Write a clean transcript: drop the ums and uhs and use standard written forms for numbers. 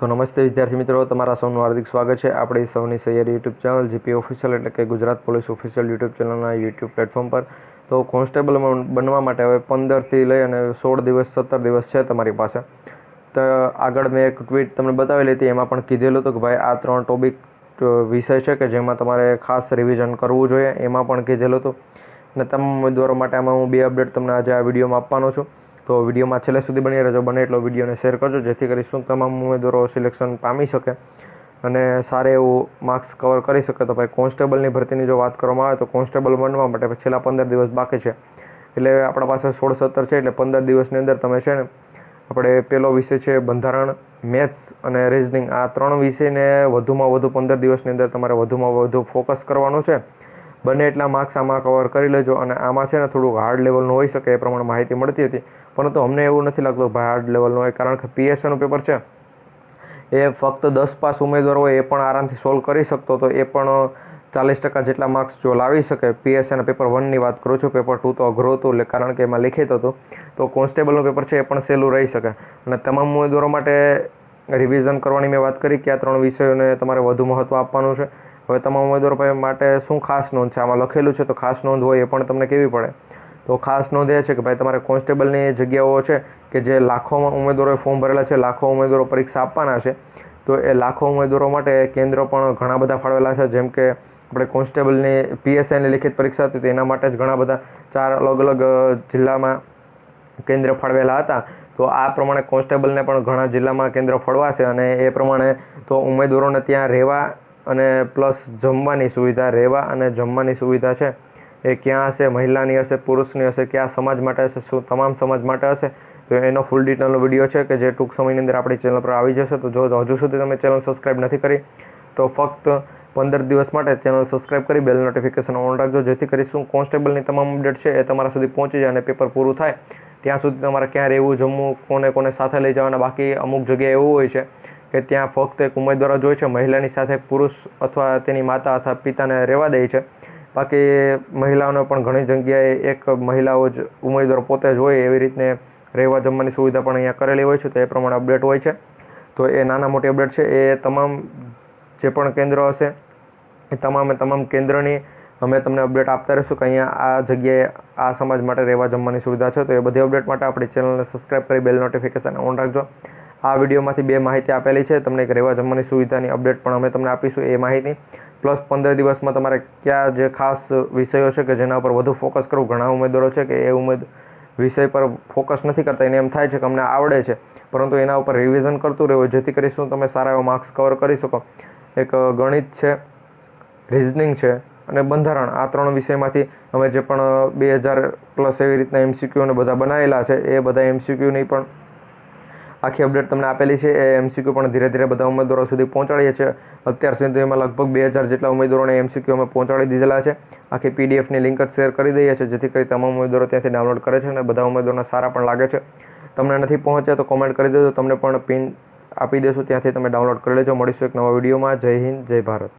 તો નમસ્તે વિદ્યાર્થી મિત્રો, તમારા સૌનું હાર્દિક સ્વાગત છે આપણી સૌની સૈયરી યુટ્યુબ ચેનલ જીપી ઓફિશિયલ એટલે કે ગુજરાત પોલીસ ઓફિશિયલ યુટ્યુબ ચેનલના યુટ્યુબ પ્લેટફોર્મ પર. તો કોન્સ્ટેબલ બનવા માટે હવે 15થી લઈ અને 16 દિવસ 17 દિવસ છે તમારી પાસે. તો આગળ મેં એક ટ્વીટ તમને બતાવેલી હતી, એમાં પણ કીધેલું હતું કે ભાઈ આ 3 ટોપિક વિષય છે કે જેમાં તમારે ખાસ રિવિઝન કરવું જોઈએ, એમાં પણ કીધેલું હતું. અને તમામ ઉમેદવારો માટે આમાં હું 2 અપડેટ તમને આજે આ વિડીયોમાં આપવાનો છું. તો વિડીયોમાં છેલ્લે સુધી બની રહેજો, બને એટલો વિડીયોને શેર કરજો જેથી કરી શું તમામ ઉમેદવારો સિલેક્શન પામી શકે અને સારું એવું માર્ક્સ કવર કરી શકે. તો ભાઈ કોન્સ્ટેબલની ભરતીની જો વાત કરવામાં આવે તો કોન્સ્ટેબલ બનવા માટે છેલ્લા 15 દિવસ બાકી છે, એટલે આપણા પાસે 16-17 છે, એટલે 15 દિવસની અંદર તમે છે ને આપણે પહેલો વિષય છે બંધારણ, મેથ્સ અને રિઝનિંગ, આ 3 વિષયને વધુમાં વધુ 15 દિવસની અંદર તમારે વધુમાં વધુ ફોકસ કરવાનું છે. બને એટલા માર્ક્સ આમાં કવર કરી લેજો. અને આમાં છે ને થોડુંક હાર્ડ લેવલનું હોઈ શકે એ પ્રમાણે માહિતી મળતી હતી, પરંતુ અમને એવું નથી લાગતું ભાઈ હાર્ડ લેવલનું હોય, કારણ કે પીએસઆઈનું પેપર છે એ ફક્ત 10 પાસ ઉમેદવાર હોય એ પણ આરામથી સોલ્વ કરી શકતો, તો એ પણ 40% જેટલા માર્ક્સ જો લાવી શકે. પીએસઆઈના પેપર 1ની વાત કરું છું, પેપર 2 તો અઘરું હતું કારણ કે એમાં લિખિત હતું. તો કોન્સ્ટેબલનું પેપર છે એ પણ સહેલું રહી શકે. અને તમામ ઉમેદવારો માટે રિવિઝન કરવાની મેં વાત કરી કે આ 3 વિષયોને તમારે વધુ મહત્ત્વ આપવાનું છે. હવે તમામ ઉમેદવારો માટે શું ખાસ નોંધ છે, આમાં લખેલું છે તો ખાસ નોંધ હોય એ પણ તમને કેવી પડે. તો ખાસ નોંધ એ છે કે ભાઈ તમારે કોન્સ્ટેબલની જગ્યાઓ છે કે જે લાખોમાં ઉમેદવારોએ ફોર્મ ભરેલા છે, લાખો ઉમેદવારો પરીક્ષા આપવાના છે, તો એ લાખો ઉમેદવારો માટે કેન્દ્ર પણ ઘણા બધા ફાળવેલા છે. જેમ કે આપણે કોન્સ્ટેબલની પીએસઆઈની લિખિત પરીક્ષા હતી તો એના માટે જ ઘણા બધા 4 અલગ અલગ જિલ્લામાં કેન્દ્ર ફાળવેલા હતા. તો આ પ્રમાણે કોન્સ્ટેબલને પણ ઘણા જિલ્લામાં કેન્દ્ર ફાળવાશે અને એ પ્રમાણે તો ઉમેદવારોને ત્યાં રહેવા અને પ્લસ જમવાની સુવિધા, રહેવા અને જમવાની સુવિધા છે એ ક્યાં હશે, મહિલાની હશે, પુરુષની હશે, કયા સમાજ માટે હશે, શું તમામ સમાજ માટે હશે, તો એનો ફૂલ ડિટેલનો વિડીયો છે કે જે ટૂંક સમયની અંદર આપણી ચેનલ પર આવી જશે. તો જો હજુ સુધી તમે ચેનલ સબસ્ક્રાઈબ નથી કરી તો ફક્ત 15 દિવસ માટે ચેનલ સબસ્ક્રાઈબ કરી બેલ નોટિફિકેશન ઓન રાખજો જેથી કરી શું કોન્સ્ટેબલની તમામ અપડેટ છે એ તમારા સુધી પહોંચી જાય અને પેપર પૂરું થાય ત્યાં સુધી તમારે ક્યાં રહેવું, જમવું, કોને સાથે લઈ જવાના. બાકી અમુક જગ્યાએ એવું હોય છે કે ત્યાં ફક્ત એક ઉમેદવાર જ હોય છે, મહિલાની સાથે પુરુષ અથવા તેની માતા અથવા પિતાને રહેવા દે છે. બાકી મહિલાઓને પણ ઘણી જગ્યાએ એક મહિલાઓ જ ઉમેદવાર પોતે જ હોય એવી રીતને રહેવા જમવાની સુવિધા પણ અહીંયા કરેલી હોય છે. તો એ પ્રમાણે અપડેટ હોય છે. તો એ નાના મોટી અપડેટ છે, એ તમામ જે પણ કેન્દ્ર હશે એ તમામ કેન્દ્રની અમે તમને અપડેટ આપતા રહીશું કે અહીંયા આ જગ્યાએ આ સમાજ માટે રહેવા જમવાની સુવિધા છે. તો એ બધી અપડેટ માટે આપણી ચેનલને સબસ્ક્રાઈબ કરી બેલ નોટિફિકેશન ઓન રાખજો. આ વિડીયોમાંથી 2 માહિતી આપેલી છે, તમને એક રહેવા જમવાની સુવિધાની અપડેટ પણ અમે તમને આપીશું એ માહિતી, પ્લસ 15 દિવસમાં તમારે કયા જે ખાસ વિષયો છે કે જેના ઉપર વધુ ફોકસ કરવું. ઘણા ઉમેદવારો છે કે એ વિષય પર ફોકસ નથી કરતા, એને એમ થાય છે કે અમને આવડે છે, પરંતુ એના ઉપર રિવિઝન કરતું રહેવું જેથી કરીશું તમે સારા એવા માર્ક્સ કવર કરી શકો. એક ગણિત છે, રિઝનિંગ છે અને બંધારણ, આ 3 વિષયમાંથી અમે જે પણ 2000+ એવી રીતના એમસીક્યુને બધા બનાવેલા છે એ બધા એમસીક્યુની પણ આખી અપડેટ તમને આપેલી છે. એ એમસીક્યુ પણ ધીરે ધીરે બધા ઉમેદવારો સુધી પહોંચાડીએ છીએ. અત્યાર સુધીમાં લગભગ 2000 જેટલા ઉમેદવારોને એમસીક્યુ અમે પહોંચાડી દીધેલા છે. આખી પીડીએફની લિંક જ શેર કરી દઈએ છીએ જેથી કરી તમામ ઉમેદવારો ત્યાંથી ડાઉનલોડ કરે છે અને બધા ઉમેદવારોને સારા પણ લાગે છે. તમને નથી પહોંચ્યા તો કોમેન્ટ કરી દેજો, તમને પણ પિન આપી દેશું, ત્યાંથી તમે ડાઉનલોડ કરી લેજો. મળીશું એક નવા વિડીયોમાં. જય હિન્દ, જય ભારત.